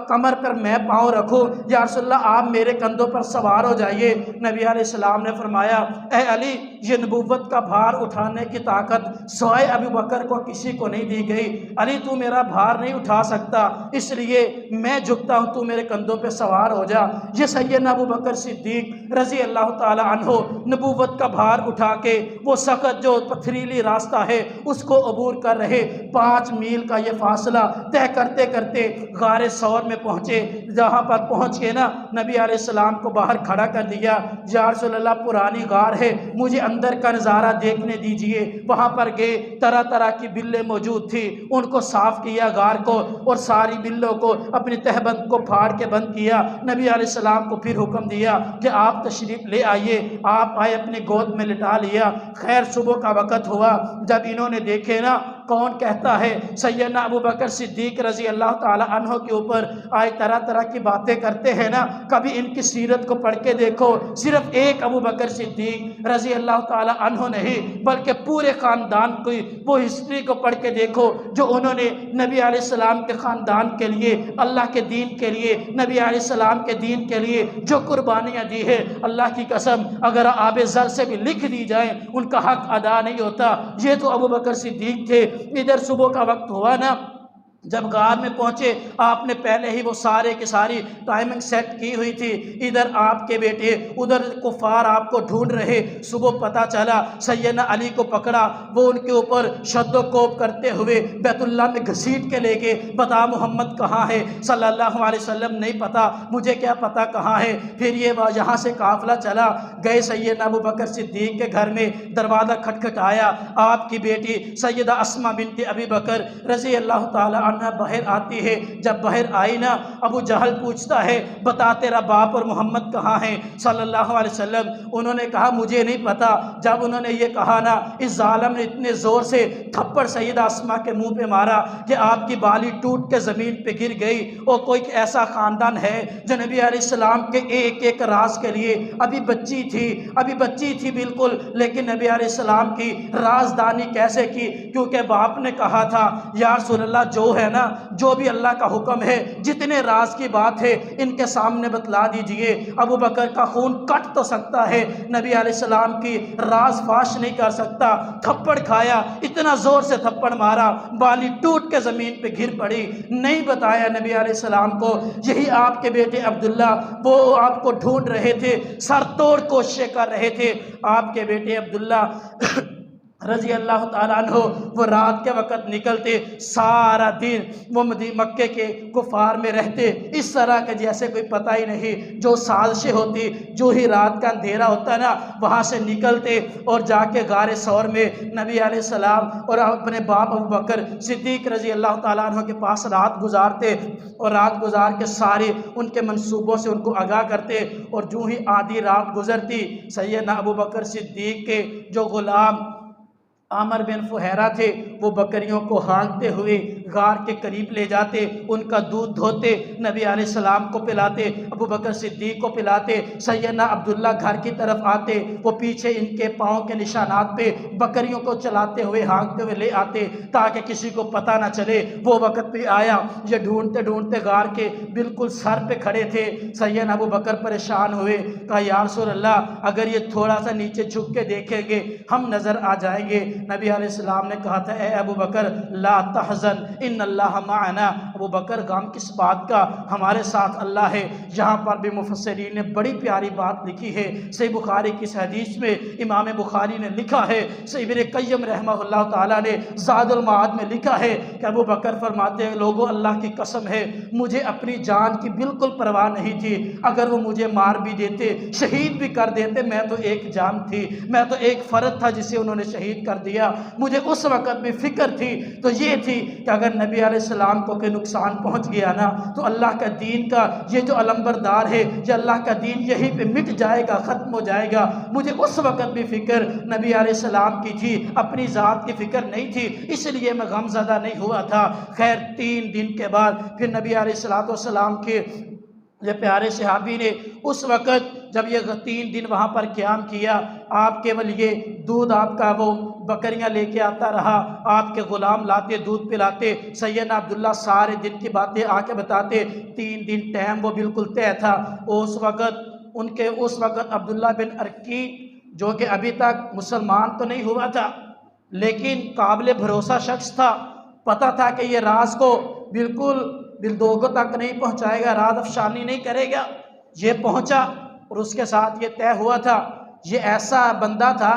کمر پر میں پاؤں رکھوں، یا رسول اللہ آپ میرے کندھوں پر سوار ہو جائیے۔ نبی علیہ السلام نے فرمایا اے علی یہ نبوت کا بھار اٹھانے کی طاقت سوائے ابو بکر کو کسی کو نہیں دی گئی، علی تو میرا بھار نہیں اٹھا سکتا، اس لیے میں جھکتا ہوں، تو میرے کندھوں پہ سوار ہو جا۔ یہ سیدنا ابو بکر صدیق رضی اللہ تعالی عنہ نبوت کا بھار اٹھا کے وہ سخت جو پتھریلی راستہ ہے اس کو عبور کر رہے، 5 میل کا یہ فاصلہ طے کرتے کرتے غار ثور میں پہنچے۔ جہاں پر پہنچ کے نا نبی علیہ السلام کو باہر کھڑا کر دیا، یا رسول اللہ پرانی غار ہے، مجھے اندر کا نظارہ دیکھنے دیجئے۔ وہاں پر گئے، طرح طرح کی بلیں موجود تھی، ان کو صاف کیا غار کو، اور ساری بلوں کو اپنی تہبند کو پھاڑ کے بند کیا۔ نبی علیہ السلام کو پھر حکم دیا کہ آپ تشریف لے آئیے، آپ آئے، اپنے گود میں لٹا لیا۔ خیر صبح کا وقت ہوا، جب انہوں نے دیکھے نا کون کہتا ہے سیدنا ابو بکر صدیق رضی اللہ تعالی عنہ کے اوپر آئے طرح طرح کی باتیں کرتے ہیں نا، کبھی ان کی سیرت کو پڑھ کے دیکھو، صرف ایک ابو بکر صدیق رضی اللہ تعالی عنہ نہیں بلکہ پورے خاندان کی وہ ہسٹری کو پڑھ کے دیکھو جو انہوں نے نبی علیہ السلام کے خاندان کے لیے، اللہ کے دین کے لیے، نبی علیہ السلام کے دین کے لیے جو قربانیاں دی ہے، اللہ کی قسم اگر آب زر سے بھی لکھ دی جائیں ان کا حق ادا نہیں ہوتا۔ یہ تو ابو بکر صدیق تھے۔ ادھر صبح کا وقت ہوا نا، جب غار میں پہنچے آپ نے پہلے ہی وہ سارے کی ساری ٹائمنگ سیٹ کی ہوئی تھی، ادھر آپ کے بیٹے، ادھر کفار آپ کو ڈھونڈ رہے۔ صبح پتہ چلا سیدنا علی کو پکڑا، وہ ان کے اوپر شد و کوب کرتے ہوئے بیت اللہ میں گھسیٹ کے لے گئے، بتا محمد کہاں ہے صلی اللہ علیہ وسلم، نہیں پتا، مجھے کیا پتا کہاں ہے۔ پھر یہ یہاں سے قافلہ چلا، گئے سیدنا ابو بکر صدیق کے گھر میں، دروازہ کھٹکھٹایا، آپ کی بیٹی سیدہ اسماء بنت ابی بکر رضی اللہ تعالی باہر آتی ہے۔ جب باہر آئی نا، ابو جہل پوچھتا ہے بتا تیرا باپ اور محمد کہاں ہیں صلی اللہ علیہ وسلم، انہوں نے کہا مجھے نہیں پتا۔ جب انہوں نے یہ کہا نا، اس ظالم نے اتنے زور سے تھپڑ سیدہ اسماء کے منہ پہ مارا کہ آپ کی بالی ٹوٹ کے زمین پہ گر گئی۔ اور کوئی ایسا خاندان ہے جو نبی علیہ السلام کے ایک ایک راز کے لیے، ابھی بچی تھی بالکل، لیکن نبی علیہ السلام کی رازدانی کیسے کی؟ کیونکہ باپ نے کہا تھا یا رسول اللہ جو ہے نا جو بھی اللہ کا حکم ہے، جتنے راز کی بات ہے ان کے سامنے بتلا دیجئے۔ ابو بکر کا خون کٹ تو سکتا ہے، نبی علیہ السلام کی راز فاش نہیں کر سکتا۔ تھپڑ کھایا، اتنا زور سے تھپڑ مارا بالی ٹوٹ کے زمین پہ گر پڑی۔ نہیں بتایا نبی علیہ السلام کو۔ یہی آپ کے بیٹے عبداللہ وہ آپ کو ڈھونڈ رہے تھے، سر توڑ کوششیں کر رہے تھے۔ آپ کے بیٹے عبداللہ رضی اللہ تعالیٰ عنہ وہ رات کے وقت نکلتے، سارا دن وہ مکے کے کفار میں رہتے، اس طرح کے جیسے کوئی پتہ ہی نہیں، جو سازشیں ہوتی، جو ہی رات کا اندھیرا ہوتا نا وہاں سے نکلتے اور جا کے غار ثور میں نبی علیہ السلام اور اپنے باپ ابو بکر صدیق رضی اللہ تعالیٰ عنہ کے پاس رات گزارتے، اور رات گزار کے سارے ان کے منصوبوں سے ان کو آگاہ کرتے۔ اور جو ہی آدھی رات گزرتی، سیدنا ابو بکر صدیق کے جو غلام عامر بن فہیرہ تھے وہ بکریوں کو ہانکتے ہوئے غار کے قریب لے جاتے، ان کا دودھ دھوتے، نبی علیہ السلام کو پلاتے، ابو بکر صدیق کو پلاتے۔ سیدنا عبداللہ گھر کی طرف آتے، وہ پیچھے ان کے پاؤں کے نشانات پہ بکریوں کو چلاتے ہوئے ہانکتے ہوئے لے آتے تاکہ کسی کو پتہ نہ چلے۔ وہ وقت بھی آیا، یہ ڈھونڈتے ڈھونڈتے غار کے بالکل سر پہ کھڑے تھے۔ سیدنا ابو بکر پریشان ہوئے، کہا یا رسول اللہ اگر یہ تھوڑا سا نیچے جھک کے دیکھیں گے ہم نظر آ جائیں گے۔ نبی علیہ السلام نے کہا تھا اے ابو بکر لا تحزن ان اللہ معنا، ابو بکر غم کس بات کا، ہمارے ساتھ اللہ ہے۔ یہاں پر بھی مفسرین نے بڑی پیاری بات لکھی ہے، صحیح بخاری کی حدیث میں امام بخاری نے لکھا ہے، صحیح ابن قیم رحمہ اللہ تعالیٰ نے زاد المعاد میں لکھا ہے کہ ابو بکر فرماتے ہیں لوگوں اللہ کی قسم ہے مجھے اپنی جان کی بالکل پرواہ نہیں تھی، اگر وہ مجھے مار بھی دیتے شہید بھی کر دیتے میں تو ایک جان تھی، میں تو ایک فرد تھا جسے انہوں نے شہید کر دیا۔ مجھے اس وقت بھی فکر تھی تو یہ تھی کہ اگر نبی علیہ السلام کو کوئی نقصان پہنچ گیا نا تو اللہ کا دین کا یہ جو علمبردار ہے، یہ اللہ کا دین یہیں پہ مٹ جائے گا، ختم ہو جائے گا۔ مجھے اس وقت بھی فکر نبی علیہ السلام کی تھی، اپنی ذات کی فکر نہیں تھی، اس لیے میں غم زدہ نہیں ہوا تھا۔ خیر 3 دن کے بعد پھر نبی علیہ السلام کے یہ پیارے صحابی نے اس وقت جب یہ 3 دن وہاں پر قیام کیا، آپ کیول یہ دودھ آپ کا وہ بکریاں لے کے آتا رہا، آپ کے غلام لاتے دودھ پلاتے، سیدنا عبداللہ سارے دن کی باتیں آ کے بتاتے۔ 3 دن ٹائم وہ بالکل طے تھا۔ اس وقت عبداللہ بن ارقیق جو کہ ابھی تک مسلمان تو نہیں ہوا تھا لیکن قابل بھروسہ شخص تھا، پتہ تھا کہ یہ راز کو بالکل لوگوں تک نہیں پہنچائے گا، راز افشانی نہیں کرے گا۔ یہ پہنچا اور اس کے ساتھ یہ طے ہوا تھا، یہ ایسا بندہ تھا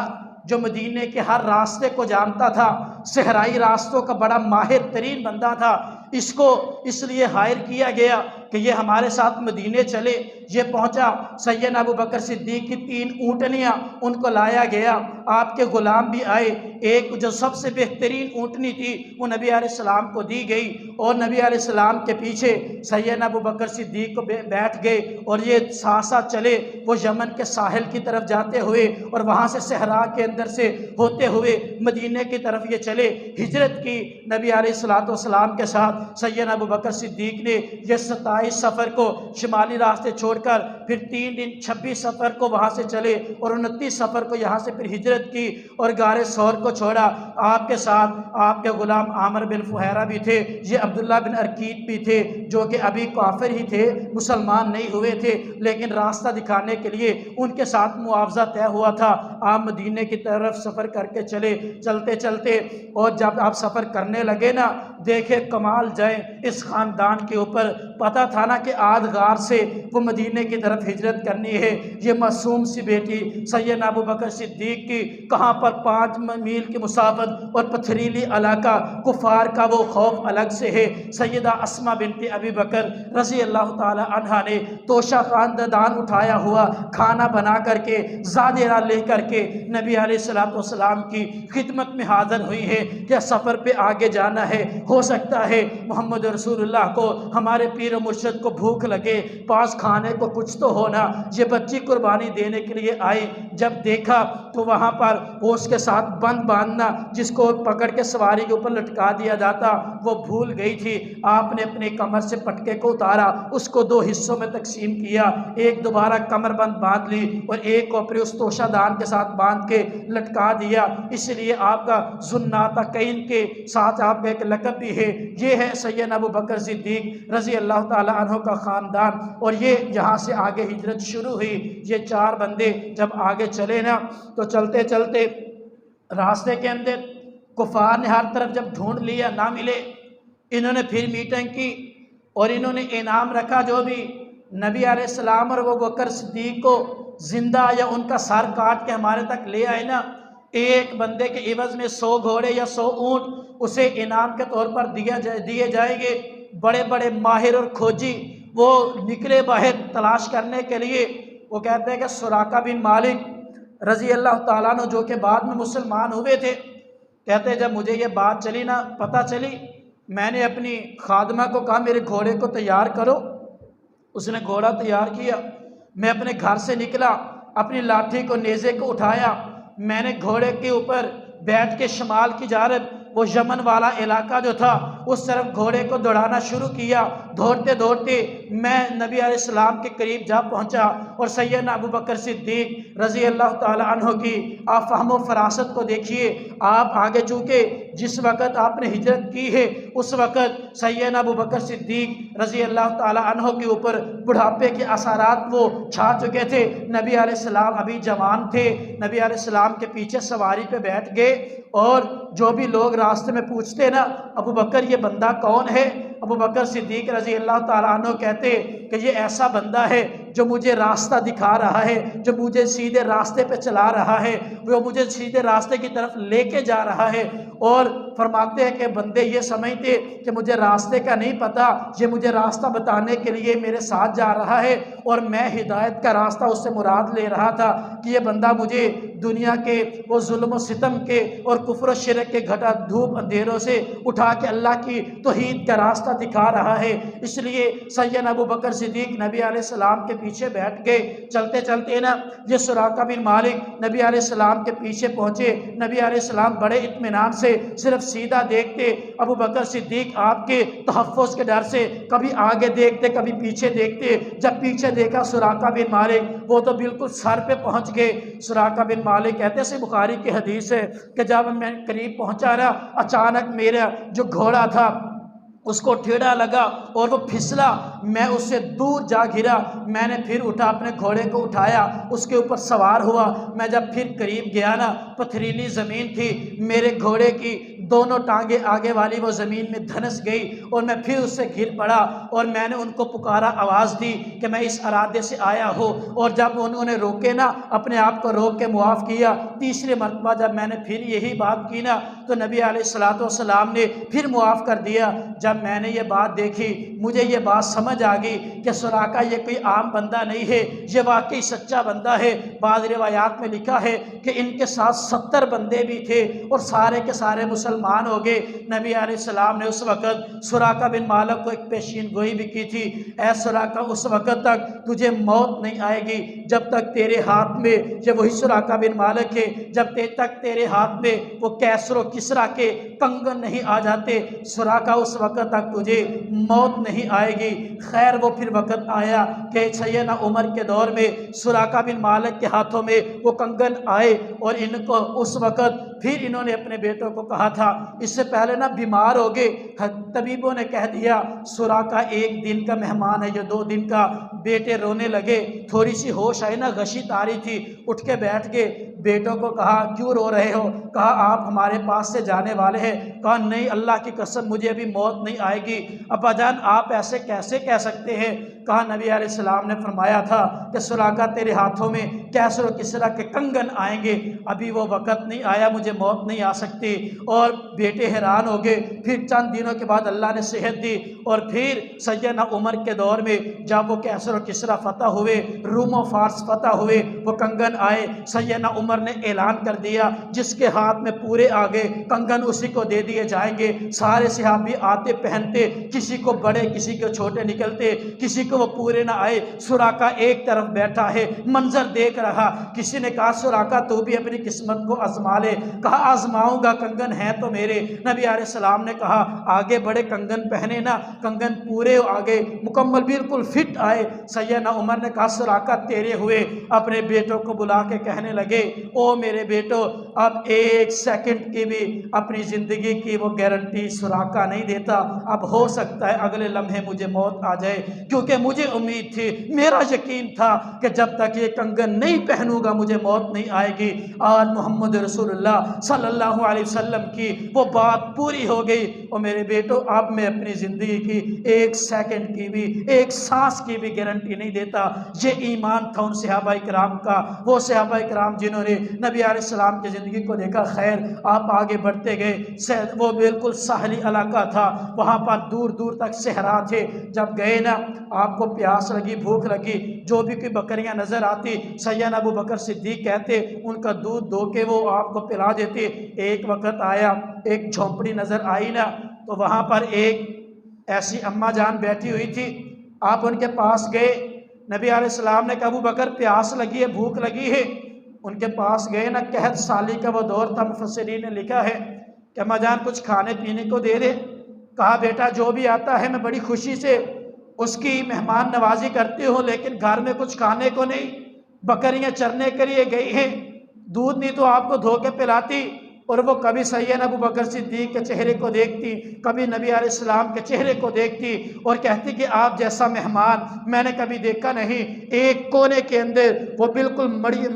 جو مدینے کے ہر راستے کو جانتا تھا، صحرائی راستوں کا بڑا ماہر ترین بندہ تھا۔ اس کو اس لیے ہائر کیا گیا کہ یہ ہمارے ساتھ مدینے چلے۔ یہ پہنچا، سیدنا ابو بکر صدیق کی 3 اونٹنیاں ان کو لایا گیا، آپ کے غلام بھی آئے، ایک جو سب سے بہترین اونٹنی تھی وہ نبی علیہ السلام کو دی گئی، اور نبی علیہ السلام کے پیچھے سیدنا ابو بکر صدیق کو بیٹھ گئے، اور یہ ساتھ چلے وہ یمن کے ساحل کی طرف جاتے ہوئے اور وہاں سے صحرا کے اندر سے ہوتے ہوئے مدینے کی طرف یہ چلے، ہجرت کی نبی علیہ السلام کے ساتھ۔ سیدنا ابو بکر صدیق نے یہ 27 سفر کو شمالی راستے چھوڑ کر پھر 3 دن 26 سفر کو وہاں سے چلے اور 29 سفر کو یہاں سے پھر ہجرت کی اور غار ثور کو چھوڑا۔ آپ کے ساتھ آپ کے غلام عامر بن فہیرہ بھی تھے، یہ عبداللہ بن ارقیق بھی تھے جو کہ ابھی کافر ہی تھے، مسلمان نہیں ہوئے تھے، لیکن راستہ دکھانے کے لیے ان کے ساتھ معاوضہ طے ہوا تھا۔ آپ مدینے کی طرف سفر کر کے چلے، چلتے چلتے اور جب آپ سفر کرنے لگے نا دیکھے کمال جائے اس خاندان کے اوپر، پتہ تھا نا کہ آدھ غار سے وہ مدینے کی طرف ہجرت کرنی ہے۔ یہ معصوم سی بیٹی سیدنا ابو بکر صدیق کی کہاں پر 5 میل کی مسافت اور پتھریلی علاقہ، کفار کا وہ خوف الگ سے ہے۔ سیدہ اسماء بنت ابی بکر رضی اللہ تعالی عنہا نے توشہ خاندان اٹھایا ہوا کھانا بنا کر کے زادیرہ لے کر کے نبی علیہ السلام کی خدمت میں حاضر ہوئی ہے کہ سفر پہ آگے جانا ہے، ہو سکتا ہے محمد رسول اللہ کو ہمارے پیر و مرشد کو بھوک لگے، پاس کھانے کو کچھ تو ہونا، یہ بچی قربانی دینے کے لیے آئی، جب دیکھا تو وہاں پر وہ اس کے ساتھ بند باندھنا جس کو پکڑ کے سواری کے اوپر لٹکا دیا جاتا وہ بھول گئی تھی۔ آپ نے اپنے کمر سے پٹکے کو اتارا، اس کو دو حصوں میں تقسیم کیا، ایک دوبارہ کمر بند باندھ لی اور ایک کو اپنے اس توشہ دان کے ساتھ باندھ کے لٹکا دیا۔ اس لیے آپ کا ذوالنطاقین کے ساتھ آپ کا ایک لقب بھی ہے۔ یہ ہے سیدنا ابو بکر صدیق رضی اللہ تعالیٰ عنہ کا خاندان، اور یہ یہاں سے آگے ہجرت شروع ہوئی۔ یہ چار بندے جب آگے چلے نا تو چلتے چلتے راستے کے اندر کفار نے ہر طرف جب ڈھونڈ لیا نہ ملے، انہوں نے پھر میٹنگ کی اور انہوں نے انعام رکھا، جو بھی نبی علیہ السلام اور ابو بکر صدیق کو زندہ یا ان کا سر کاٹ کے ہمارے تک لے آئے نا، ایک بندے کے عوض میں 100 گھوڑے یا 100 اونٹ اسے انعام کے طور پر دیے جائیں گے۔ بڑے بڑے ماہر اور کھوجی وہ نکلے باہر تلاش کرنے کے لیے۔ وہ کہتے ہیں کہ سراقہ بن مالک رضی اللہ تعالیٰ عنہ جو کہ بعد میں مسلمان ہوئے تھے، کہتے ہیں جب مجھے یہ بات چلی نا، پتہ چلی، میں نے اپنی خادمہ کو کہا میرے گھوڑے کو تیار کرو، اس نے گھوڑا تیار کیا، میں اپنے گھر سے نکلا، اپنی لاٹھی کو نیزے کو اٹھایا، میں نے گھوڑے کے اوپر بیٹھ کے شمال کی جانب وہ یمن والا علاقہ جو تھا اس طرف گھوڑے کو دوڑانا شروع کیا۔ دوڑتے دوڑتے میں نبی علیہ السلام کے قریب جا پہنچا اور سیدنا ابو بکر صدیق رضی اللہ تعالی عنہ کی آپ فہم و فراست کو دیکھیے۔ آپ آگے چونکہ جس وقت آپ نے ہجرت کی ہے اس وقت سیدنا ابو بکر صدیق رضی اللہ تعالی عنہ کے اوپر بڑھاپے کے اثرات وہ چھا چکے تھے۔ نبی علیہ السلام ابھی جوان تھے، نبی علیہ السلام کے پیچھے سواری پہ بیٹھ گئے، اور جو بھی لوگ راستے میں پوچھتے نا ابو بکر یہ بندہ کون ہے، ابو بکر صدیق رضی اللہ تعالیٰ عنہ کہتے کہ یہ ایسا بندہ ہے جو مجھے راستہ دکھا رہا ہے، جو مجھے سیدھے راستے پہ چلا رہا ہے، وہ مجھے سیدھے راستے کی طرف لے کے جا رہا ہے۔ اور فرماتے ہیں کہ بندے یہ سمجھتے کہ مجھے راستے کا نہیں پتہ، یہ مجھے راستہ بتانے کے لیے میرے ساتھ جا رہا ہے، اور میں ہدایت کا راستہ اس سے مراد لے رہا تھا کہ یہ بندہ مجھے دنیا کے وہ ظلم و ستم کے اور کفر و شرک کے گھٹا دھوپ اندھیروں سے اٹھا کے اللہ کی توحید کا راستہ دکھا رہا ہے۔ اس لیے سیدنا ابو بکر صدیق نبی علیہ السلام کے پیچھے بیٹھ گئے۔ چلتے چلتے نا یہ سراقہ بن مالک نبی علیہ السلام کے پیچھے پہنچے۔ نبی علیہ السلام بڑے اطمینان سے صرف سیدھا دیکھتے، ابو بکر صدیق آپ کے تحفظ کے ڈر سے کبھی آگے دیکھتے کبھی پیچھے دیکھتے۔ جب پیچھے دیکھا سراقہ بن مالک وہ تو بالکل سر پہ پہنچ گئے۔ سراقہ بن مالک کہتے سے بخاری کی حدیث ہے کہ جب میں قریب پہنچا رہا اچانک میرا جو گھوڑا تھا اس کو ٹھیڑا لگا اور وہ پھسلا، میں اس سے دور جا گرا۔ میں نے پھر اٹھا اپنے گھوڑے کو اٹھایا، اس کے اوپر سوار ہوا۔ میں جب پھر قریب گیا نا پتھریلی زمین تھی، میرے گھوڑے کی دونوں ٹانگیں آگے والی وہ زمین میں دھنس گئی اور میں پھر اس سے گر پڑا، اور میں نے ان کو پکارا، آواز دی کہ میں اس ارادے سے آیا ہوں، اور جب انہوں نے روکے نا اپنے آپ کو روک کے معاف کیا۔ تیسری مرتبہ جب میں نے پھر یہی بات کی نا تو نبی علیہ السلام نے پھر معاف کر دیا۔ جب میں نے یہ بات دیکھی مجھے یہ بات سمجھ آ گئی کہ سراقہ یہ کوئی عام بندہ نہیں ہے، یہ واقعی سچا بندہ ہے۔ بعض روایات میں لکھا ہے کہ ان کے ساتھ 70 بندے بھی تھے اور سارے کے سارے مسلمان ہو گئے۔ نبی علیہ السلام نے اس وقت سراقہ بن مالک کو ایک پیشین گوئی بھی کی تھی، اے سراقہ اس وقت تک تجھے موت نہیں آئے گی جب تک تیرے ہاتھ میں، یہ وہی سراقہ بن مالک ہے، جب تک تیرے ہاتھ میں وہ کیسر و کسرا کے کنگن نہیں آ جاتے، سراقہ اس وقت تک تجھے موت نہیں آئے گی۔ خیر وہ پھر وقت آیا کہ سیدنا عمر کے دور میں سراقہ بن مالک کے ہاتھوں میں وہ کنگن آئے، اور ان کو اس وقت پھر انہوں نے اپنے بیٹوں کو کہا تھا، اس سے پہلے نہ بیمار ہو گئے، طبیبوں نے کہہ دیا سراقہ 1 دن کا مہمان ہے یا 2 دن کا۔ بیٹے رونے لگے، تھوڑی سی ہوش آئی نا، غشی تاری تھی، اٹھ کے بیٹھ گئے۔ بیٹوں کو کہا کیوں رو رہے ہو؟ کہا آپ ہمارے پاس سے جانے والے ہیں؟ کہا نہیں اللہ کی قسم مجھے ابھی موت نہیں آئے گی۔ ابا جان آپ ایسے کیسے کہہ سکتے ہیں؟ کہا نبی علیہ السلام نے فرمایا تھا کہ سراقہ تیرے ہاتھوں میں کیسر و کسرا کے کنگن آئیں گے، ابھی وہ وقت نہیں آیا، مجھے موت نہیں آ سکتی۔ اور بیٹے حیران ہو گئے۔ پھر چند دنوں کے بعد اللہ نے صحت دی، اور پھر سیدنا عمر کے دور میں جب وہ کیسر و کسرا فتح ہوئے، روم و فارس فتح ہوئے، وہ کنگن آئے، سیدنا عمر عمر نے اعلان کر دیا جس کے ہاتھ میں پورے آگے کنگن اسی کو دے دیے جائیں گے۔ سارے صحابی آتے پہنتے، کسی کو بڑے کسی کو چھوٹے نکلتے، کسی کو وہ پورے نہ آئے۔ سراقہ ایک طرف بیٹھا ہے، منظر دیکھ رہا۔ کسی نے کہا سراقہ تو بھی اپنی قسمت کو آزما لے۔ کہا آزماؤں گا، کنگن ہیں تو میرے۔ نبی علیہ السلام نے کہا آگے بڑے کنگن پہنے نا، کنگن پورے آگے مکمل بالکل فٹ آئے۔ سیدنا عمر نے کہا سراقہ تیرے ہوئے۔ اپنے بیٹوں کو بلا کے کہنے لگے او میرے بیٹو، اب ایک سیکنڈ کی بھی اپنی زندگی کی وہ گارنٹی سراقہ نہیں دیتا۔ اب ہو سکتا ہے اگلے لمحے مجھے موت آ جائے، کیونکہ مجھے امید تھی، میرا یقین تھا کہ جب تک یہ کنگن نہیں پہنوں گا مجھے موت نہیں آئے گی۔ آج محمد رسول اللہ صلی اللہ علیہ وسلم کی وہ بات پوری ہو گئی۔ اور میرے بیٹو اب میں اپنی زندگی کی ایک سیکنڈ کی بھی، ایک سانس کی بھی گارنٹی نہیں دیتا۔ یہ ایمان تھا ان صحابہ کرام کا، وہ صحابہ کرام جنہوں نے نبی علیہ السلام کی زندگی کو دیکھا۔ خیر آپ آگے بڑھتے گئے، وہ بالکل ساحلی علاقہ تھا، وہاں پر دور دور تک صحرا تھے۔ جب گئے نا آپ کو پیاس لگی، بھوک لگی، جو بھی کوئی بکریاں نظر آتی سیدنا ابو بکر صدیق کہتے ان کا دودھ دو کے وہ آپ کو پلا دیتے۔ ایک وقت آیا، ایک جھونپڑی نظر آئی نا، تو وہاں پر ایک ایسی اماں جان بیٹھی ہوئی تھی۔ آپ ان کے پاس گئے، نبی علیہ السلام نے کہا ابو بکر پیاس لگی ہے، بھوک لگی ہے۔ ان کے پاس گئے نا، قحط سالی کا وہ دور تھا، مفسرین نے لکھا ہے کہ اماں جان کچھ کھانے پینے کو دے دے۔ کہا بیٹا جو بھی آتا ہے میں بڑی خوشی سے اس کی مہمان نوازی کرتی ہوں، لیکن گھر میں کچھ کھانے کو نہیں، بکریاں چرنے کے لیے گئی ہیں، دودھ نہیں تو آپ کو دھو کے پلاتی۔ اور وہ کبھی سیدنا ابو بکر صدیق کے چہرے کو دیکھتی، کبھی نبی علیہ السلام کے چہرے کو دیکھتی اور کہتی کہ آپ جیسا مہمان میں نے کبھی دیکھا نہیں۔ ایک کونے کے اندر وہ بالکل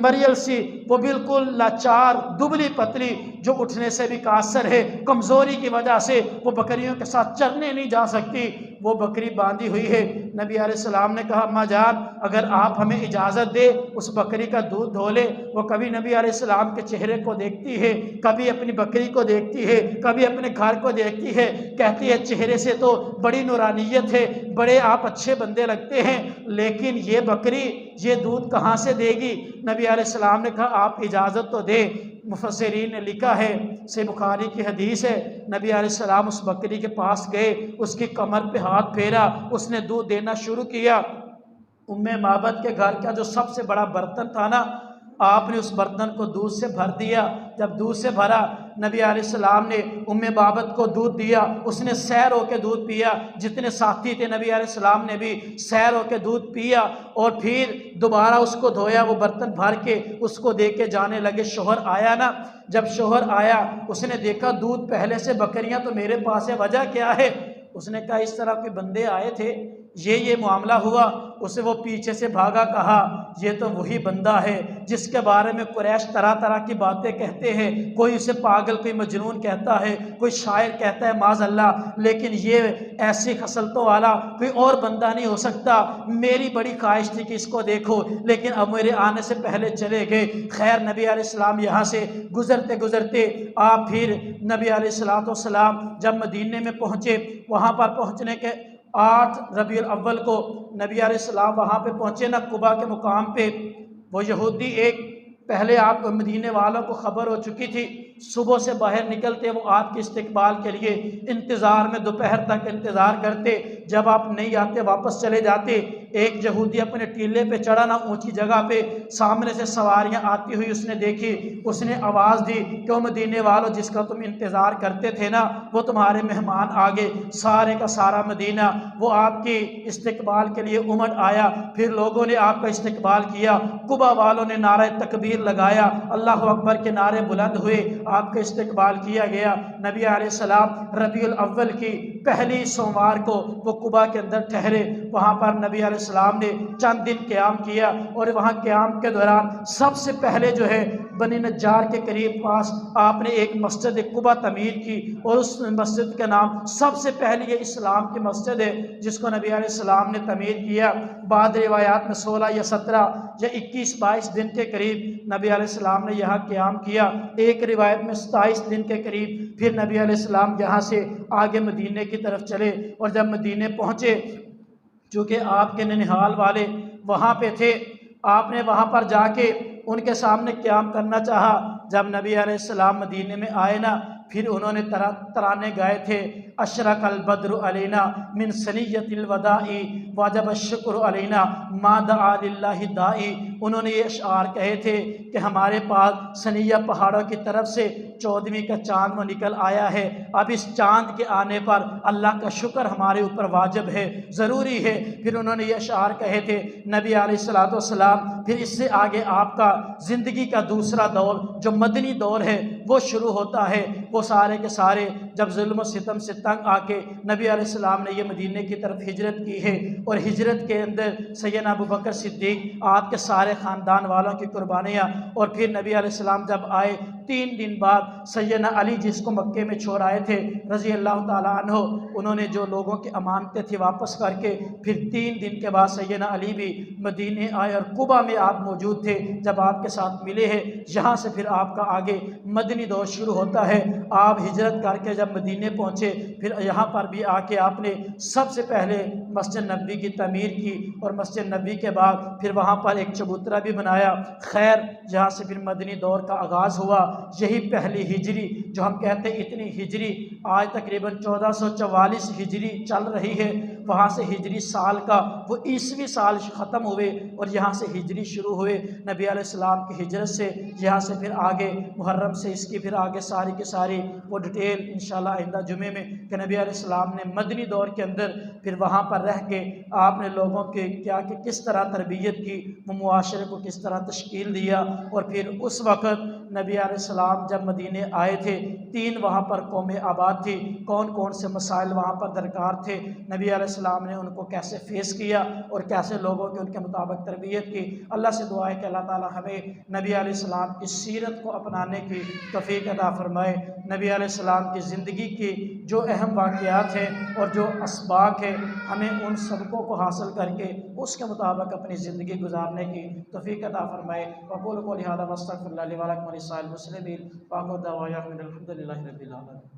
مریل سی، وہ بالکل لاچار دبلی پتلی، جو اٹھنے سے بھی قاصر ہے، کمزوری کی وجہ سے وہ بکریوں کے ساتھ چرنے نہیں جا سکتی، وہ بکری باندھی ہوئی ہے۔ نبی علیہ السلام نے کہا اماں جان اگر آپ ہمیں اجازت دے اس بکری کا دودھ دھو لے۔ وہ کبھی نبی علیہ السلام کے چہرے کو دیکھتی ہے، کبھی اپنی بکری کو دیکھتی ہے، کبھی اپنے گھر کو دیکھتی ہے، کہتی ہے چہرے سے تو بڑی نورانیت ہے، بڑے آپ اچھے بندے لگتے ہیں، لیکن یہ بکری یہ دودھ کہاں سے دے گی؟ نبی علیہ السلام نے کہا آپ اجازت تو دیں۔ مفسرین نے لکھا ہے، صحیح بخاری کی حدیث ہے، نبی علیہ السلام اس بکری کے پاس گئے، اس کی کمر پہ ہاتھ پھیرا، اس نے دودھ دینا شروع کیا۔ معبد کے گھر کا جو سب سے بڑا برتن تھا نا، آپ نے اس برتن کو دودھ سے بھر دیا۔ جب دودھ سے بھرا نبی علیہ السلام نے معبد کو دودھ دیا، اس نے سیر ہو کے دودھ پیا، جتنے ساتھی تھے نبی علیہ السلام نے بھی سیر ہو کے دودھ پیا، اور پھر دوبارہ اس کو دھویا، وہ برتن بھر کے اس کو دے کے جانے لگے۔ شوہر آیا نا، جب شوہر آیا اس نے دیکھا دودھ پہلے سے بکریاں تو میرے پاس ہے، وجہ کیا ہے؟ اس نے کہا اس طرح کوئی بندے آئے تھے، یہ معاملہ ہوا۔ اسے وہ پیچھے سے بھاگا، کہا یہ تو وہی بندہ ہے جس کے بارے میں قریش طرح طرح کی باتیں کہتے ہیں، کوئی اسے پاگل، کوئی مجنون کہتا ہے، کوئی شاعر کہتا ہے معاذ اللہ، لیکن یہ ایسی خصلتوں والا کوئی اور بندہ نہیں ہو سکتا۔ میری بڑی خواہش تھی کہ اس کو دیکھو، لیکن اب میرے آنے سے پہلے چلے گئے۔ خیر نبی علیہ السلام یہاں سے گزرتے گزرتے آپ پھر نبی علیہ السلام جب مدینے میں پہنچے، وہاں پر پہنچنے کے 8 ربیع الاول کو نبی علیہ السلام وہاں پہ پہنچے نا، قباء کے مقام پہ۔ وہ یہودی ایک پہلے آپ مدینے والوں کو خبر ہو چکی تھی، صبح سے باہر نکلتے وہ آپ کے استقبال کے لیے انتظار میں دوپہر تک انتظار کرتے، جب آپ نہیں آتے واپس چلے جاتے۔ ایک یہودی اپنے ٹیلے پہ چڑھا نا، اونچی جگہ پہ، سامنے سے سواریاں آتی ہوئی اس نے دیکھی، اس نے آواز دی کہ وہ مدینے والوں جس کا تم انتظار کرتے تھے نا، وہ تمہارے مہمان آگے۔ سارے کا سارا مدینہ وہ آپ کی استقبال کے لیے امٹ آیا، پھر لوگوں نے آپ کا استقبال کیا، قباء والوں نے نعرہ تکبیر لگایا، اللہ اکبر کے نعرے بلند ہوئے، آپ کا استقبال کیا گیا۔ نبی علیہ السلام ربیع الاول کی پہلی سوموار کو وہ قباء کے اندر ٹھہرے، وہاں پر نبی علیہ السلام نے چند دن قیام کیا، اور وہاں قیام کے دوران سب سے پہلے جو ہے بنی نجار کے قریب پاس آپ نے ایک مسجد قباء تعمیر کی، اور اس مسجد کا نام سب سے پہلی یہ اسلام کی مسجد ہے جس کو نبی علیہ السلام نے تعمیر کیا۔ بعد روایات میں 16 یا 17 یا 21-22 دن کے قریب نبی علیہ السلام نے یہاں قیام کیا، ایک روایت میں 27 دن کے قریب۔ پھر نبی علیہ السلام یہاں سے آگے مدینے کی طرف چلے، اور جب مدینے پہنچے، چونکہ آپ کے ننہال والے وہاں پہ تھے، آپ نے وہاں پر جا کے ان کے سامنے قیام کرنا چاہا۔ جب نبی علیہ السلام مدینے میں آئے نا، پھر انہوں نے ترانے گائے تھے، اشرق البدر علینا من ثنیۃ الوداع واجب الشکر علینا ما دعا للہ داعی۔ انہوں نے یہ اشعار کہے تھے کہ ہمارے پاس ثنیہ پہاڑوں کی طرف سے 14ویں کا چاند وہ نکل آیا ہے، اب اس چاند کے آنے پر اللہ کا شکر ہمارے اوپر واجب ہے، ضروری ہے۔ پھر انہوں نے یہ اشعار کہے تھے نبی علیہ السلام۔ پھر اس سے آگے آپ کا زندگی کا دوسرا دور جو مدنی دور ہے وہ شروع ہوتا ہے۔ وہ سارے کے سارے جب ظلم و ستم سے تنگ آ کے نبی علیہ السلام نے یہ مدینے کی طرف ہجرت کی ہے، اور ہجرت کے اندر سیدنا ابوبکر صدیق، آپ کے سارے خاندان والوں کی قربانیاں، اور پھر نبی علیہ السلام جب آئے 3 دن بعد سیدنا علی جس کو مکے میں چھوڑ آئے تھے رضی اللہ تعالیٰ عنہ، انہوں نے جو لوگوں کی امانتیں تھیں واپس کر کے پھر 3 دن کے بعد سیدنا علی بھی مدینے آئے، اور قبا میں آپ موجود تھے جب آپ کے ساتھ ملے ہیں۔ یہاں سے پھر آپ کا آگے مدنی دور شروع ہوتا ہے۔ آپ ہجرت کر کے جب مدینے پہنچے، پھر یہاں پر بھی آ کے آپ نے سب سے پہلے مسجد نبوی کی تعمیر کی، اور مسجد نبوی کے بعد پھر وہاں پر ایک چبوترا بھی بنایا۔ خیر، جہاں سے پھر مدنی دور کا آغاز ہوا۔ یہی پہلی ہجری جو ہم کہتے ہیں اتنی ہجری، آج تقریباً 1444 ہجری چل رہی ہے، وہاں سے ہجری سال کا وہ عیسوی سال ختم ہوئے، اور یہاں سے ہجری شروع ہوئے نبی علیہ السلام کی ہجرت سے۔ یہاں سے پھر آگے محرم سے اس کی پھر آگے ساری کی ساری وہ ڈیٹیل انشاءاللہ آئندہ جمعے میں، کہ نبی علیہ السلام نے مدنی دور کے اندر پھر وہاں پر رہ کے آپ نے لوگوں کے کیا کہ کس طرح تربیت کی، وہ معاشرے کو کس طرح تشکیل دیا، اور پھر اس وقت نبی علیہ السلام جب مدینے آئے تھے 3 وہاں پر قومیں آباد تھی، کون کون سے مسائل وہاں پر درکار تھے، نبی علیہ السلام نے ان کو کیسے فیس کیا، اور کیسے لوگوں کی ان کے مطابق تربیت کی۔ اللہ سے دعا ہے کہ اللہ تعالی ہمیں نبی علیہ السلام کی سیرت کو اپنانے کی توفیق عطا فرمائے۔ نبی علیہ السلام کی زندگی کی جو اہم واقعات ہیں اور جو اسباق ہیں، ہمیں ان سبقوں کو حاصل کر کے اس کے مطابق اپنی زندگی گزارنے کی توفیق عطا فرمائے۔ وقول قولی ھذا واستغفر اللہ لی ولکم ولسائر المسلمین، وآخر دعوانا ان الحمد للہ رب العالمین۔